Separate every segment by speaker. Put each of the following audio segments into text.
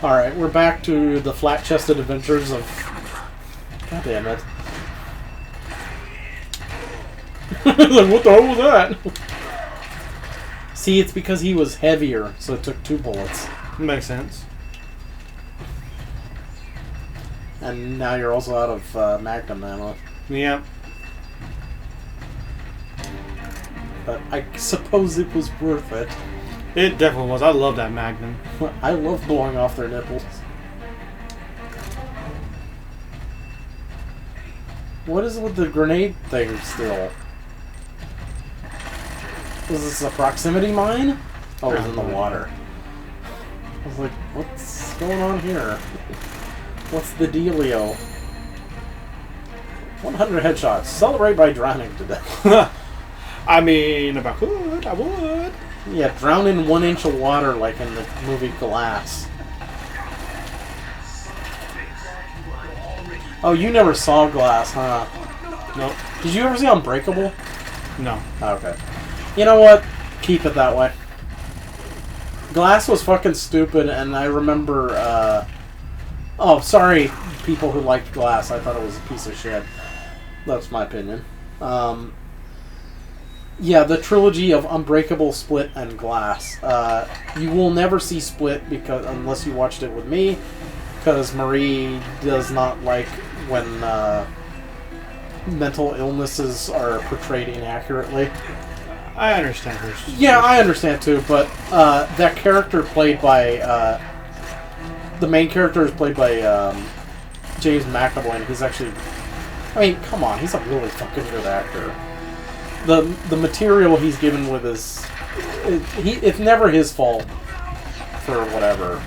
Speaker 1: Alright, we're back to the flat-chested adventures of... God damn it. Like, what the hell was that? See, it's because he was heavier, so it took 2 bullets.
Speaker 2: Makes sense.
Speaker 1: And now you're also out of Magnum ammo.
Speaker 2: Yeah.
Speaker 1: But I suppose it was worth it.
Speaker 2: It definitely was. I love that Magnum.
Speaker 1: I love blowing off their nipples. What is it with the grenade thing still? Was this a proximity mine? Oh, it was in the water. I was like, what's going on here? What's the dealio? 100 headshots. Celebrate by drowning to death.
Speaker 2: I mean, if I could, I would.
Speaker 1: Yeah, drown in 1 inch of water like in the movie Glass. Oh, you never saw Glass, huh?
Speaker 2: Nope.
Speaker 1: Did you ever see Unbreakable?
Speaker 2: No.
Speaker 1: Okay. You know what? Keep it that way. Glass was fucking stupid, and I remember, oh, sorry, people who liked Glass. I thought it was a piece of shit. That's my opinion. Yeah, the trilogy of Unbreakable, Split, and Glass. You will never see Split unless you watched it with me, because Marie does not like when mental illnesses are portrayed inaccurately.
Speaker 2: I understand her.
Speaker 1: Yeah, I understand too, but that character played by... the main character is played by James McAvoy, and he's actually... I mean, come on, he's a really fucking good actor. The material he's given with his... It's never his fault for whatever.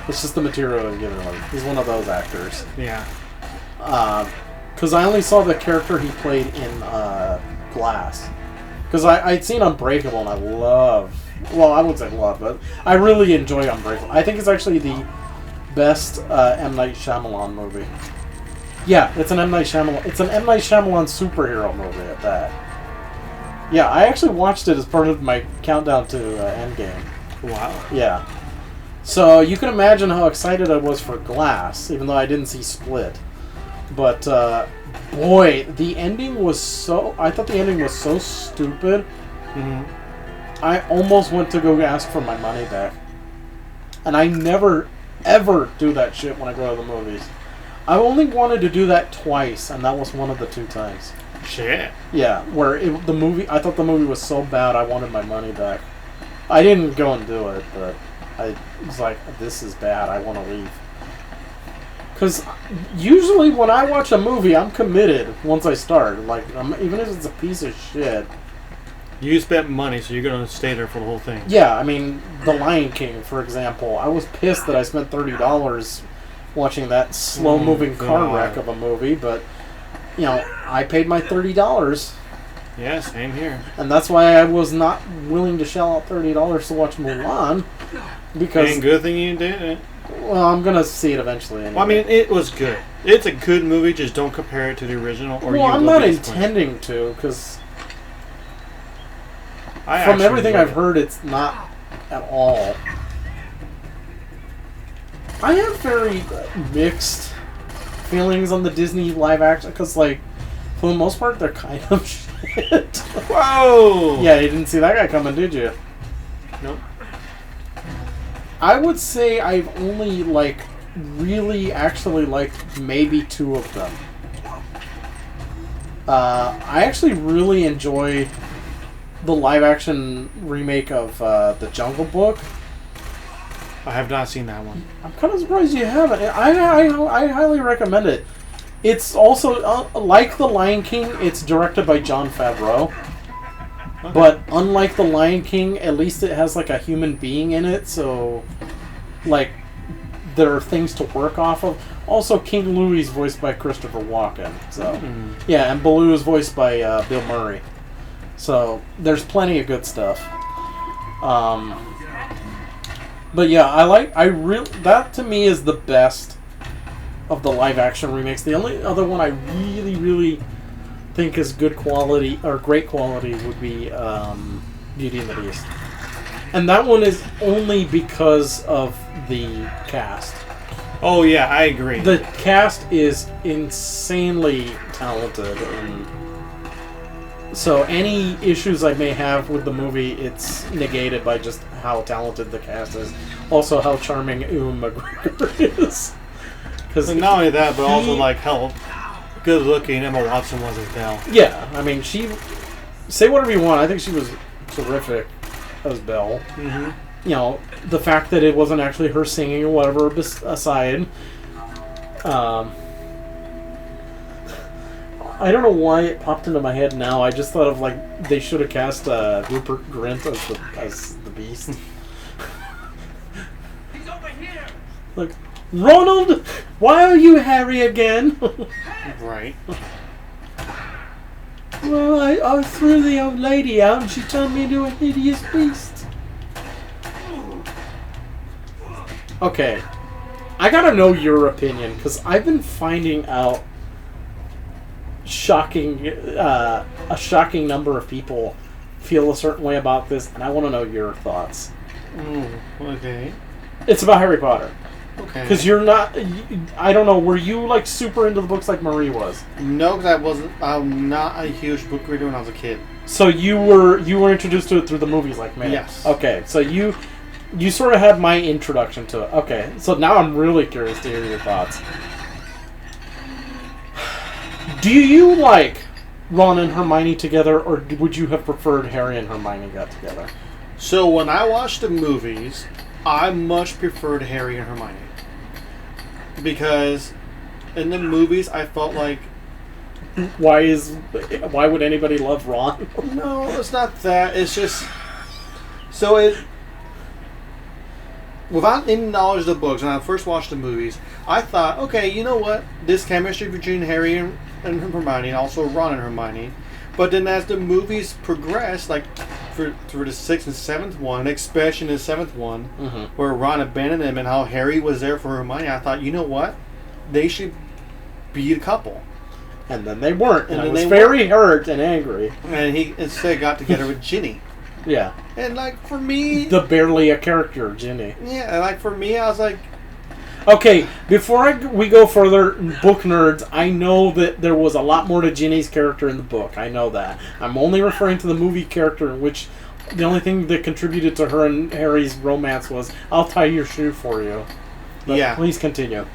Speaker 1: It's just the material he's given him. He's one of those actors.
Speaker 2: Yeah.
Speaker 1: Because I only saw the character he played in Glass. Because I'd seen Unbreakable, and I love... Well, I wouldn't say love, but I really enjoy Unbreakable. I think it's actually the best M. Night Shyamalan movie. Yeah, it's an M. Night Shyamalan... It's an M. Night Shyamalan superhero movie at that. Yeah, I actually watched it as part of my countdown to Endgame.
Speaker 2: Wow.
Speaker 1: Yeah. So you can imagine how excited I was for Glass, even though I didn't see Split. But, boy, the ending was so... I thought the ending was so stupid.
Speaker 2: Mm-hmm.
Speaker 1: I almost went to go ask for my money back. And I never, ever do that shit when I go to the movies. I only wanted to do that twice, and that was one of the 2 times.
Speaker 2: Shit.
Speaker 1: Yeah, where I thought the movie was so bad I wanted my money back. I didn't go and do it, but I was like, this is bad, I want to leave. Because usually when I watch a movie, I'm committed once I start. Like, even if it's a piece of shit.
Speaker 2: You spent money, so you're going to stay there for the whole thing.
Speaker 1: Yeah, I mean, The Lion King, for example. I was pissed that I spent $30 watching that slow-moving car wreck of a movie, but, you know, I paid my $30.
Speaker 2: Yeah, same here.
Speaker 1: And that's why I was not willing to shell out $30 to watch Mulan. Because...
Speaker 2: And good thing you did it.
Speaker 1: Well, I'm going to see it eventually anyway.
Speaker 2: Well, I mean, it was good. It's a good movie, just don't compare it to the original. Or
Speaker 1: well, I'm not intending to, because... From everything I've heard, it's not at all. I have very mixed feelings on the Disney live action, because, like, for the most part, they're kind of shit.
Speaker 2: Whoa!
Speaker 1: Yeah, you didn't see that guy coming, did you?
Speaker 2: Nope.
Speaker 1: I would say I've only, like, really actually liked maybe 2 of them. I actually really enjoy the live-action remake of The Jungle Book.
Speaker 2: I have not seen that one.
Speaker 1: I'm kind of surprised you haven't. I highly recommend it. It's also, like The Lion King, it's directed by Jon Favreau. Okay. But unlike The Lion King, at least it has, like, a human being in it, so, like, there are things to work off of. Also, King Louie is voiced by Christopher Walken. So, yeah, and Baloo is voiced by Bill Murray. So, there's plenty of good stuff. But yeah, that to me is the best of the live action remakes. The only other one I really, really think is good quality, or great quality, would be Beauty and the Beast. And that one is only because of the cast.
Speaker 2: Oh yeah, I agree.
Speaker 1: The cast is insanely talented, and so any issues I may have with the movie, it's negated by just how talented the cast is. Also, how charming Ewan McGregor is.
Speaker 2: Because not only that, but also like how good-looking Emma Watson was as Belle.
Speaker 1: Yeah, I mean, she. Say whatever you want. I think she was terrific as Belle.
Speaker 2: Mm-hmm.
Speaker 1: You know, the fact that it wasn't actually her singing or whatever aside. I don't know why it popped into my head now. I just thought of like they should have cast Rupert Grint as the Beast.
Speaker 3: He's over here.
Speaker 1: Like, Ronald, why are you Harry again?
Speaker 2: Right.
Speaker 1: Well, I threw the old lady out and she turned me into a hideous beast. Okay, I gotta know your opinion because I've been finding out a shocking number of people feel a certain way about this, and I want to know your thoughts.
Speaker 2: Okay.
Speaker 1: It's about Harry Potter.
Speaker 2: Okay.
Speaker 1: Because you're not, I don't know, were you like super into the books like Marie was?
Speaker 2: No, because I'm not a huge book reader when I was a kid.
Speaker 1: So you were introduced to it through the movies like me?
Speaker 2: Yes.
Speaker 1: Okay, so you sort of had my introduction to it. Okay, so now I'm really curious to hear your thoughts. Do you like Ron and Hermione together, or would you have preferred Harry and Hermione got together?
Speaker 2: So when I watched the movies, I much preferred Harry and Hermione. Because in the movies, I felt like...
Speaker 1: Why would anybody love Ron?
Speaker 2: No, it's not that. It's just... So it... Without any knowledge of the books, when I first watched the movies, I thought, okay, you know what? This chemistry between Harry and Hermione, and also Ron and Hermione. But then as the movies progressed, like for the 6th and 7th one, especially in the 7th one, where Ron abandoned him and how Harry was there for Hermione, I thought, you know what? They should be a couple.
Speaker 1: And then they weren't, and I was
Speaker 2: they
Speaker 1: very hurt and angry.
Speaker 2: And he instead got together with Ginny.
Speaker 1: Yeah.
Speaker 2: And like for me...
Speaker 1: The barely a character, Ginny.
Speaker 2: Yeah, like for me, I was like...
Speaker 1: Okay, before we go further, book nerds, I know that there was a lot more to Ginny's character in the book. I know that. I'm only referring to the movie character in which the only thing that contributed to her and Harry's romance was, I'll tie your shoe for you. But
Speaker 2: yeah.
Speaker 1: Please continue.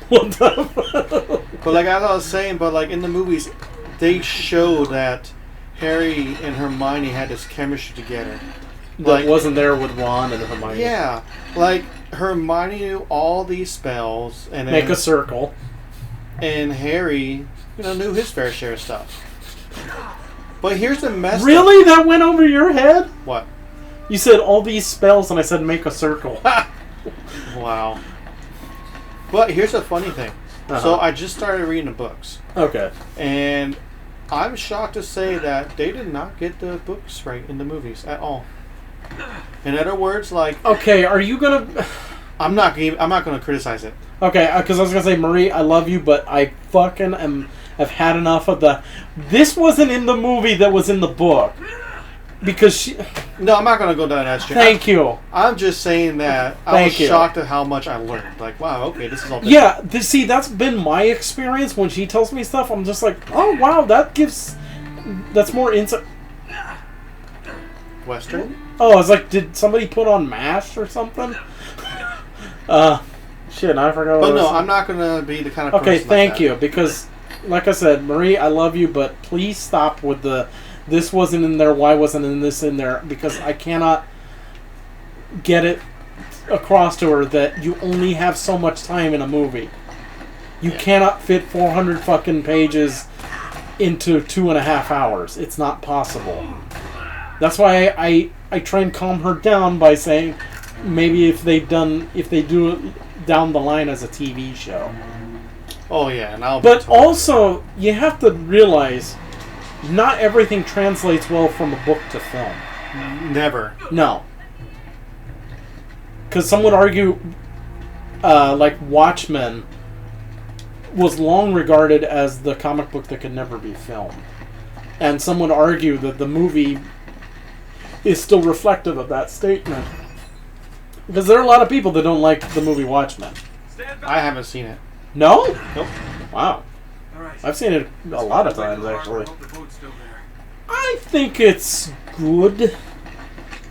Speaker 1: What the
Speaker 2: But like as I was saying, but like in the movies, they show that Harry and Hermione had this chemistry together.
Speaker 1: That wasn't there with Ron and Hermione.
Speaker 2: Yeah, like Hermione knew all these spells and
Speaker 1: Make a circle.
Speaker 2: And Harry, knew his fair share of stuff. But here's the mess.
Speaker 1: Really? That went over your head?
Speaker 2: What?
Speaker 1: You said all these spells, and I said make a circle.
Speaker 2: Wow. But here's the funny thing. So I just started reading the books.
Speaker 1: Okay.
Speaker 2: And I'm shocked to say that they did not get the books right in the movies at all. In other words, like...
Speaker 1: Okay, are you gonna...
Speaker 2: I'm not gonna criticize it.
Speaker 1: Okay, because I was gonna say, Marie, I love you, but I fucking have had enough of the... This wasn't in the movie that was in the book. Because she...
Speaker 2: No, I'm not gonna go down that street.
Speaker 1: Thank you.
Speaker 2: I'm just saying that I was shocked at how much I learned. Like, wow, okay, this is all different.
Speaker 1: Yeah, see, that's been my experience. When she tells me stuff, I'm just like, oh, wow, that's more insight.
Speaker 2: Western?
Speaker 1: Oh, I was like, did somebody put on MASH or something? Shit, I forgot what
Speaker 2: But no,
Speaker 1: saying.
Speaker 2: I'm not going to be the kind of person
Speaker 1: Okay, thank
Speaker 2: like
Speaker 1: you, because, like I said, Marie, I love you, but please stop with the, this wasn't in there, why wasn't this in there, because I cannot get it across to her that you only have so much time in a movie. You cannot fit 400 fucking pages into 2.5 hours. It's not possible. That's why I try and calm her down by saying maybe if they do it down the line as a TV show.
Speaker 2: Oh yeah, and
Speaker 1: But also you have to realize not everything translates well from a book to film.
Speaker 2: Never.
Speaker 1: No. Because some would argue, like Watchmen was long regarded as the comic book that could never be filmed. And some would argue that the movie is still reflective of that statement. Because there are a lot of people that don't like the movie Watchmen.
Speaker 2: I haven't seen it.
Speaker 1: No?
Speaker 2: Nope.
Speaker 1: Wow. I've seen it a lot of times, actually. I think it's good.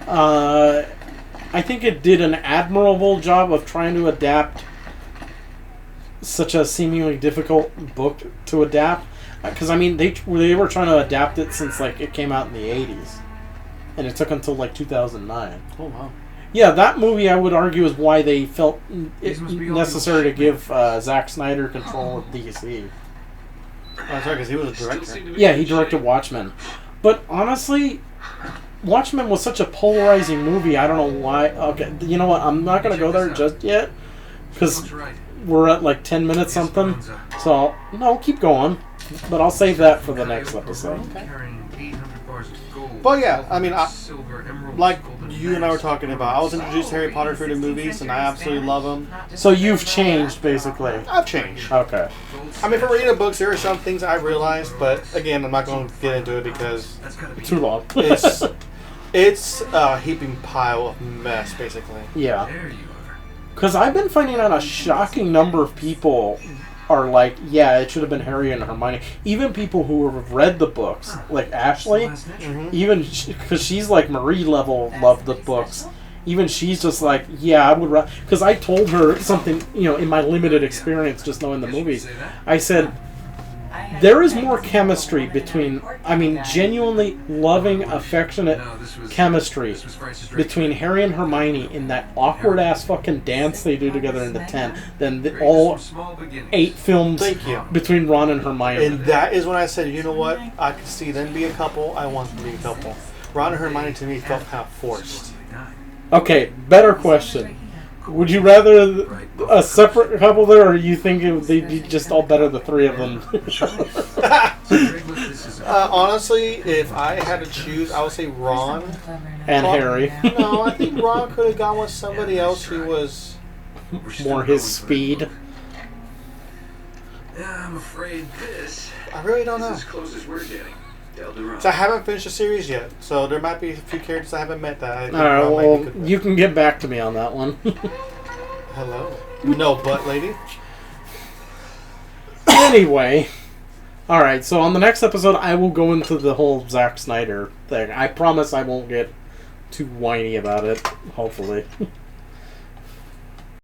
Speaker 1: I think it did an admirable job of trying to adapt such a seemingly difficult book to adapt. Because, I mean, they were trying to adapt it since, like, it came out in the 80s. And it took until, like, 2009.
Speaker 2: Oh, wow.
Speaker 1: Yeah, that movie, I would argue, is why they felt it necessary to give Zack Snyder control of DC.
Speaker 2: Oh, that's right, because he was a director.
Speaker 1: Yeah, he directed Watchmen. But honestly, Watchmen was such a polarizing movie, I don't know why. Okay, you know what, I'm not going to go there just yet, because we're at like 10 minutes something. So, no, keep going. But I'll save that for the next episode. Okay.
Speaker 2: But yeah, I mean, like you and I were talking about, I was introduced to Harry Potter through the movies, and I absolutely love them.
Speaker 1: So you've changed, basically.
Speaker 2: I've changed.
Speaker 1: Okay.
Speaker 2: I mean, for reading the books, there are some things I realized, but again, I'm not going to get into it because
Speaker 1: Too long.
Speaker 2: it's a heaping pile of mess, basically.
Speaker 1: Yeah. Because I've been finding out a shocking number of people are like, yeah, it should have been Harry and Hermione. Even people who have read the books, like Ashley, even because she's like Marie level, loved the books. Even she's just like, yeah, I would. Because I told her something, in my limited experience, just knowing the movies. I said, there is more chemistry between, genuinely loving, affectionate chemistry between Harry and Hermione in that awkward-ass fucking dance they do together in the tent than all 8 films between Ron and Hermione.
Speaker 2: And that is when I said, you know what? I could see them be a couple. I want them to be a couple. Ron and Hermione, to me, felt kind of forced.
Speaker 1: Okay, better question. Would you rather a separate couple there, or you think they'd be just all better, the 3 of them?
Speaker 2: Honestly, if I had to choose, I would say Ron.
Speaker 1: And Harry.
Speaker 2: No, I think Ron could have gone with somebody else who was
Speaker 1: more his speed.
Speaker 3: Yeah, I'm afraid this.
Speaker 2: I really don't know.
Speaker 3: Is as close as we're getting.
Speaker 2: So I haven't finished the series yet, so there might be a few characters I haven't met that I think
Speaker 1: Alright, well,
Speaker 2: might be
Speaker 1: you can get back to me on that one.
Speaker 2: Hello. No butt lady.
Speaker 1: Anyway. Alright, so on the next episode, I will go into the whole Zack Snyder thing. I promise I won't get too whiny about it, hopefully.